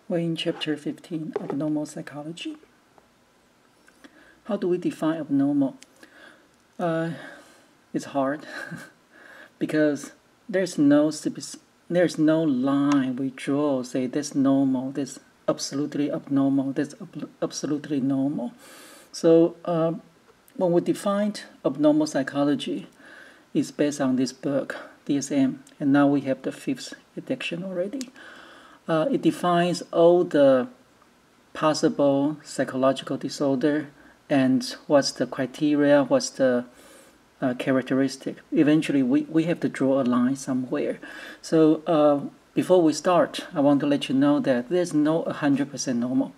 We're in Chapter 15, Abnormal Psychology. How do we define abnormal? It's hard because there's no line we draw, say this normal, this absolutely abnormal, this absolutely normal. So when we defined abnormal psychology, it's based on this book, DSM, and now we have the 5th edition already. It defines all the possible psychological disorder and what's the criteria, what's the characteristic. Eventually, we have to draw a line somewhere. So before we start, I want to let you know that there's no 100% normal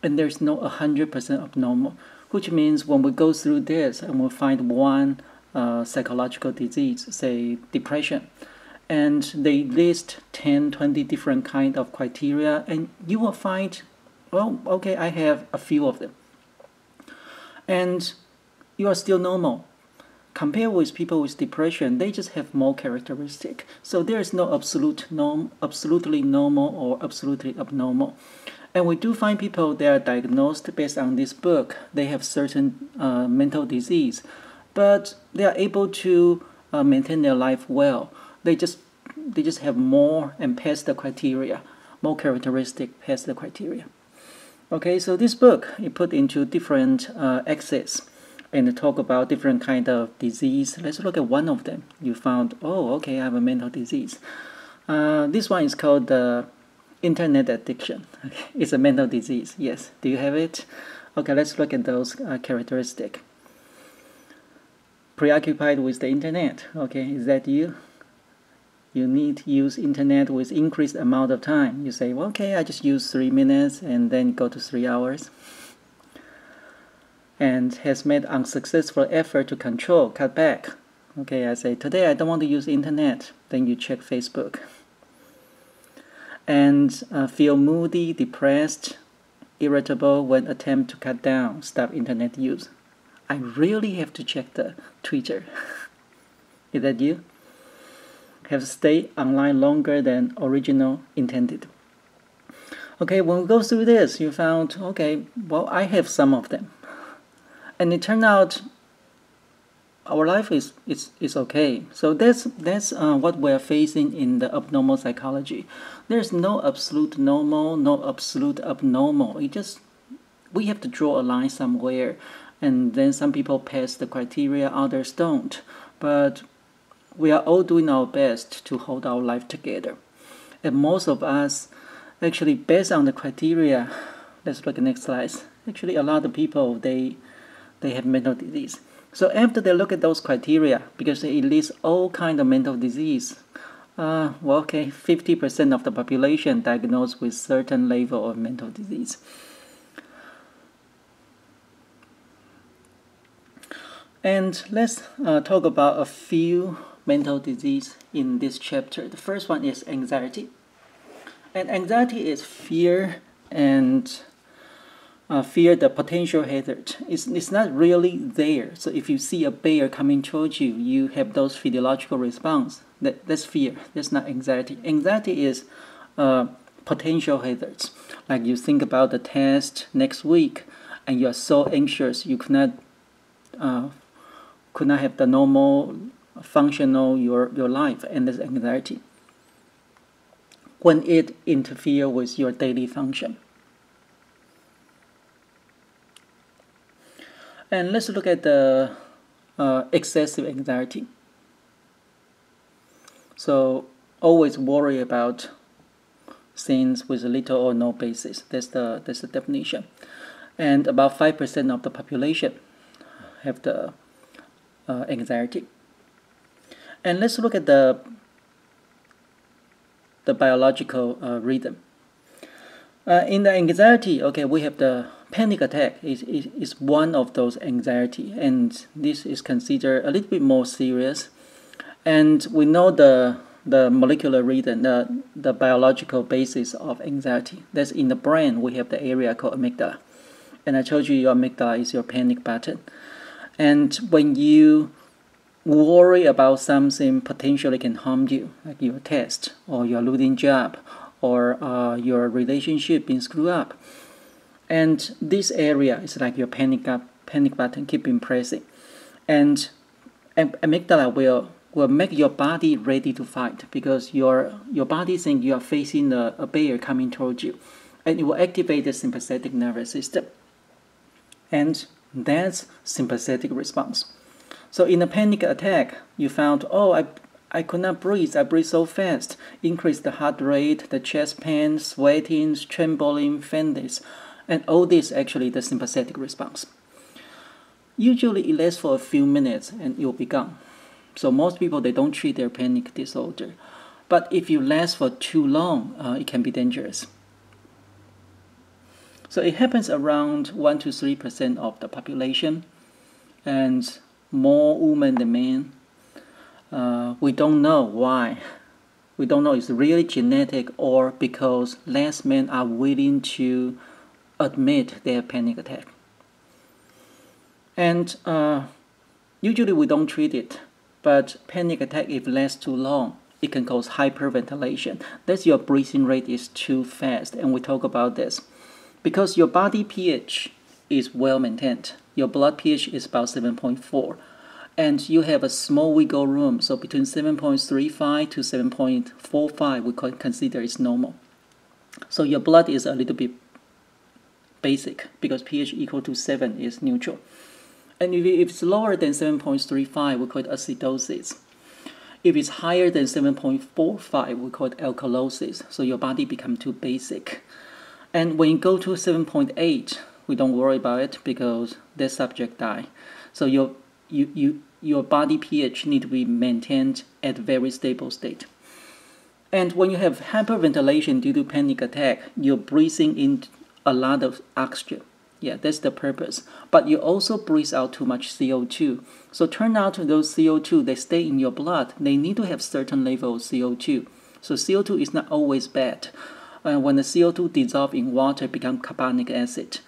and there's no 100% abnormal, which means when we go through this and we find one psychological disease, say depression, and they list 10, 20 different kind of criteria, and you will find, well, okay, I have a few of them. And you are still normal. Compared with people with depression, they just have more characteristic. So there is no absolutely normal or absolutely abnormal. And we do find people that are diagnosed based on this book. They have certain mental disease, but they are able to maintain their life well. They just have more and pass the criteria, more characteristic pass the criteria. Okay, so this book it put into different axes and talk about different kind of disease. Let's look at one of them. You found, oh, okay, I have a mental disease. This one is called the internet addiction. It's a mental disease. Yes, do you have it? Okay, let's look at those characteristics. Preoccupied with the internet. Okay, is that you? You need to use internet with increased amount of time. You say, well, okay, I just use 3 minutes and then go to 3 hours. And has made unsuccessful effort to control, cut back. Okay, I say, today I don't want to use internet. Then you check Facebook. And feel moody, depressed, irritable when attempt to cut down, stop internet use. I really have to check the Twitter. Is that you? Have stayed online longer than original intended. Okay, when we go through this, you found, okay, well, I have some of them. And it turned out our life is okay. So that's what we're facing in the abnormal psychology. There's no absolute normal, no absolute abnormal. We have to draw a line somewhere. And then some people pass the criteria, others don't. But we are all doing our best to hold our life together. And most of us, actually based on the criteria, let's look at the next slide. Actually, a lot of people, they have mental disease. So after they look at those criteria, because they list all kinds of mental disease, well, okay, 50% of the population diagnosed with certain level of mental disease. And let's talk about a few mental disease in this chapter. The first one is anxiety. And anxiety is fear and fear the potential hazard. It's not really there. So if you see a bear coming towards you, you have those physiological response. That's fear. That's not anxiety. Anxiety is potential hazards. Like you think about the test next week, and you are so anxious you could not have the normal functional your life, and there's anxiety when it interferes with your daily function. And let's look at the excessive anxiety. So always worry about things with little or no basis. That's the definition. And about 5% of the population have the anxiety. And let's look at the biological rhythm. In the anxiety, okay, we have the panic attack is one of those anxiety, and this is considered a little bit more serious. And we know the molecular rhythm, the biological basis of anxiety. That's in the brain. We have the area called amygdala. And I told you your amygdala is your panic button. And when you worry about something potentially can harm you, like your test, or your losing job, or your relationship being screwed up. And this area is like your panic button, keep pressing. And amygdala will make your body ready to fight, because your body thinks you are facing a bear coming towards you, and it will activate the sympathetic nervous system. And that's sympathetic response. So in a panic attack, you found, oh, I could not breathe. I breathe so fast. Increase the heart rate, the chest pain, sweating, trembling, faintness, and all this actually the sympathetic response. Usually it lasts for a few minutes and it will be gone. So most people, they don't treat their panic disorder. But if you last for too long, it can be dangerous. So it happens around 1 to 3% of the population, and more women than men. We don't know why. We don't know if it's really genetic or because less men are willing to admit their panic attack. And usually we don't treat it, but panic attack, if it lasts too long, it can cause hyperventilation. That's your breathing rate is too fast, and we talk about this. Because your body pH is well maintained. Your blood pH is about 7.4. And you have a small wiggle room, so between 7.35 to 7.45 we consider is normal. So your blood is a little bit basic, because pH equal to 7 is neutral. And if it's lower than 7.35, we call it acidosis. If it's higher than 7.45, we call it alkalosis. So your body becomes too basic. And when you go to 7.8, we don't worry about it because the subject die. So your body pH need to be maintained at a very stable state. And when you have hyperventilation due to panic attack, you're breathing in a lot of oxygen. Yeah, that's the purpose. But you also breathe out too much CO2. So turn out those CO2, they stay in your blood. They need to have certain level of CO2. So CO2 is not always bad. When the CO2 dissolves in water, it becomes carbonic acid.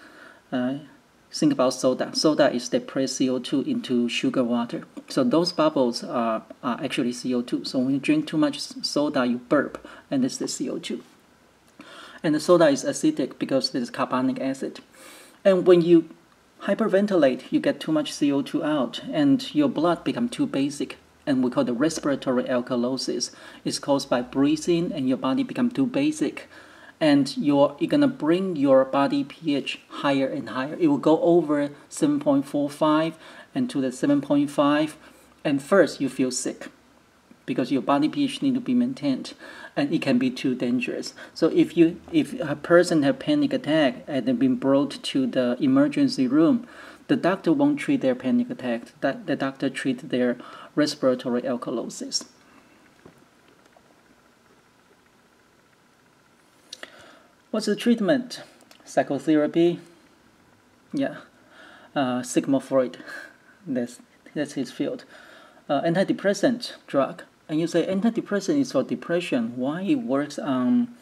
Think about soda. Soda is they press CO2 into sugar water. So those bubbles are actually CO2. So when you drink too much soda, you burp, and it's the CO2. And the soda is acidic because there's carbonic acid. And when you hyperventilate, you get too much CO2 out, and your blood becomes too basic. And we call the respiratory alkalosis. It's caused by breathing, and your body becomes too basic. And you're gonna bring your body pH higher and higher. It will go over 7.45 and to the 7.5. And first, you feel sick because your body pH need to be maintained, and it can be too dangerous. So if a person have panic attack and they've been brought to the emergency room, the doctor won't treat their panic attack. The doctor treats their respiratory alkalosis. What's the treatment? Psychotherapy? Yeah, Sigmund Freud. That's his field. Antidepressant drug. And you say antidepressant is for depression. Why it works on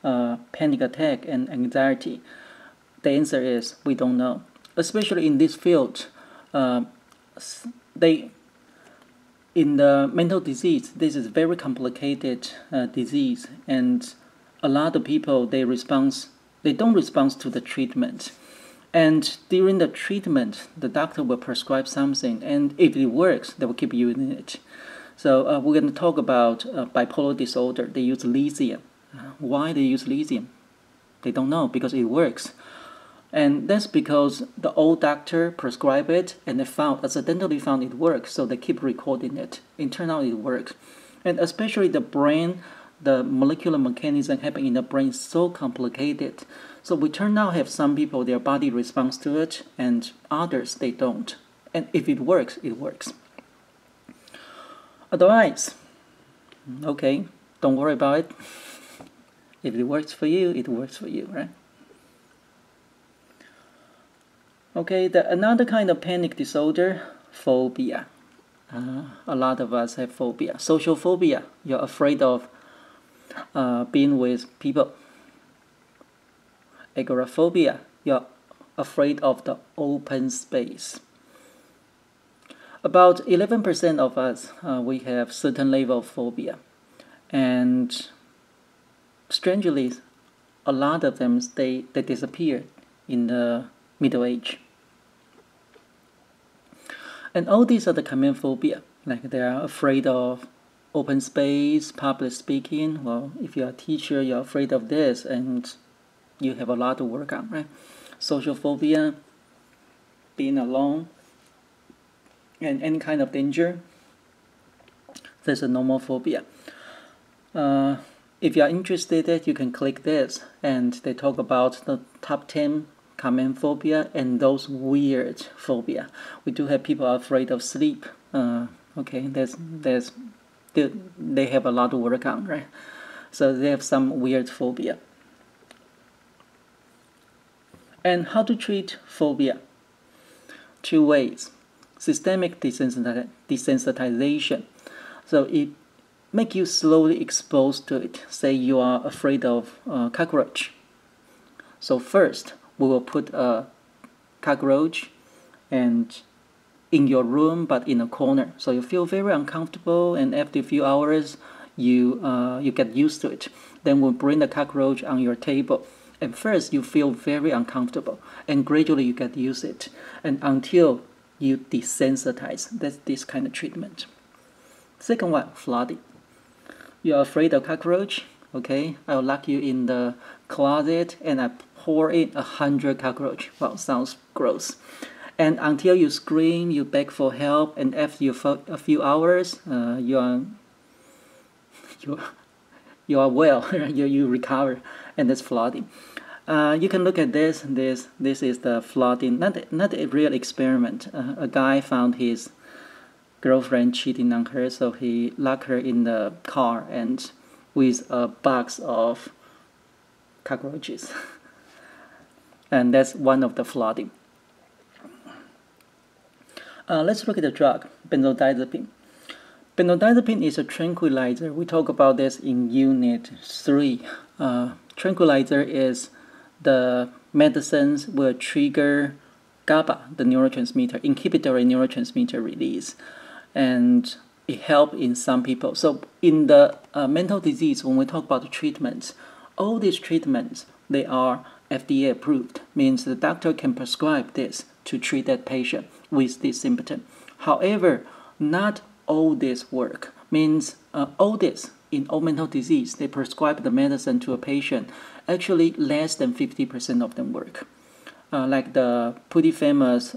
panic attack and anxiety? The answer is we don't know. Especially in this field, in the mental disease, this is very complicated disease, and a lot of people they don't respond to the treatment. And during the treatment, the doctor will prescribe something, and if it works, they will keep using it. So we're going to talk about bipolar disorder. They use lithium. Why they use lithium? They don't know, because it works. And that's because the old doctor prescribed it, and they accidentally found it works, so they keep recording it. It turned out it works. And especially the brain, the molecular mechanism happening in the brain is so complicated. So we turn out have some people, their body responds to it, and others, they don't. And if it works, it works. Otherwise, okay, don't worry about it. If it works for you, it works for you, right? Okay, another kind of panic disorder, phobia. A lot of us have phobia. Social phobia, you're afraid of being with people. Agoraphobia, you're afraid of the open space. About 11% of us, we have certain level of phobia. And strangely, a lot of them, they disappeared in the Middle Age. And all these are the common phobia, like they are afraid of open space, public speaking. Well, if you're a teacher, you're afraid of this, and you have a lot to work on, right? Social phobia, being alone, and any kind of danger. There's a nomophobia. If you are interested, you can click this, and they talk about the top 10 common phobia and those weird phobia. We do have people afraid of sleep. Okay, they have a lot to work on, right? So they have some weird phobia. And how to treat phobia? 2 ways. Systemic desensitization. So it make you slowly exposed to it. Say you are afraid of cockroach. So first, we will put a cockroach and in your room, but in a corner. So you feel very uncomfortable, and after a few hours, you get used to it. Then we'll bring the cockroach on your table. And first, you feel very uncomfortable, and gradually you get used to it, and until you desensitize. That's this kind of treatment. Second one, flooding. You're afraid of cockroach? Okay, I'll lock you in the closet and I pour in 100 cockroach. Well, sounds gross. And until you scream, you beg for help, and after a few hours, you are well. you recover, and that's flooding. You can look at this. This is the flooding, not a real experiment. A guy found his girlfriend cheating on her, so he locked her in the car and with a box of cockroaches. And that's one of the flooding. Let's look at the drug, benzodiazepine. Benzodiazepine is a tranquilizer. We talk about this in Unit 3. Tranquilizer is the medicines will trigger GABA, the neurotransmitter, inhibitory neurotransmitter release. And it helps in some people. So in the mental disease, when we talk about the treatments, all these treatments, they are FDA approved, means the doctor can prescribe this to treat that patient with this symptom. However, not all this work, means all this in all mental disease, they prescribe the medicine to a patient, actually less than 50% of them work. Like the pretty famous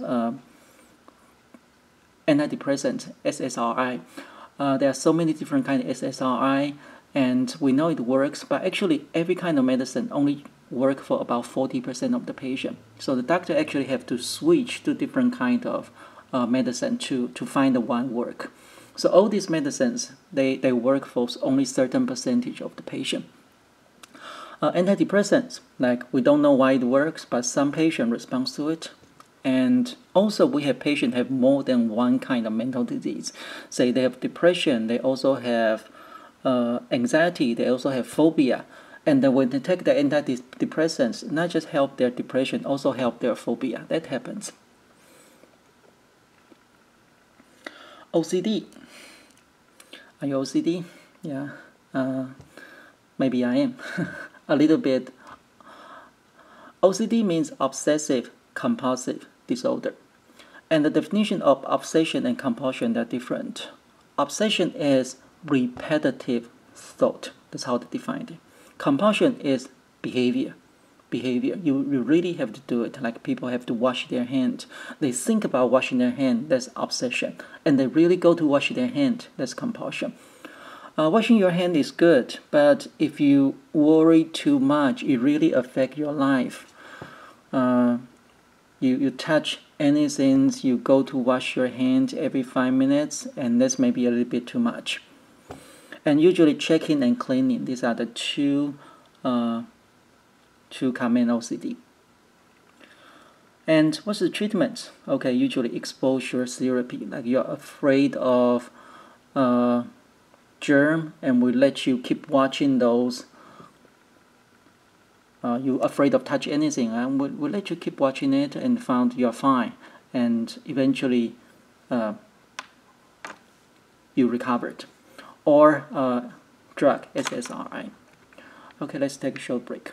antidepressant, SSRI. There are so many different kinds of SSRI, and we know it works, but actually every kind of medicine only work for about 40% of the patient. So the doctor actually have to switch to different kind of medicine to find the one work. So all these medicines, they work for only certain percentage of the patient. Antidepressants, like we don't know why it works, but some patient responds to it. And also we have patients have more than one kind of mental disease. Say they have depression, they also have anxiety, they also have phobia. And then when they take the antidepressants, not just help their depression, also help their phobia. That happens. OCD. Are you OCD? Yeah. Maybe I am. A little bit. OCD means obsessive compulsive disorder. And the definition of obsession and compulsion are different. Obsession is repetitive thought. That's how they define it. Compulsion is behavior. You really have to do it. Like people have to wash their hand. They think about washing their hand. That's obsession. And they really go to wash their hand. That's compulsion. Washing your hand is good, but if you worry too much, it really affects your life. You touch anything, you go to wash your hand every 5 minutes, and that's maybe a little bit too much. And usually checking and cleaning, these are the two common OCD. And what's the treatment? Okay, usually exposure therapy, like you're afraid of germ, and we let you keep watching those. You're afraid of touch anything, and we'll let you keep watching it and found you're fine, and eventually you recovered. Or drug, SSRI. Okay, let's take a short break.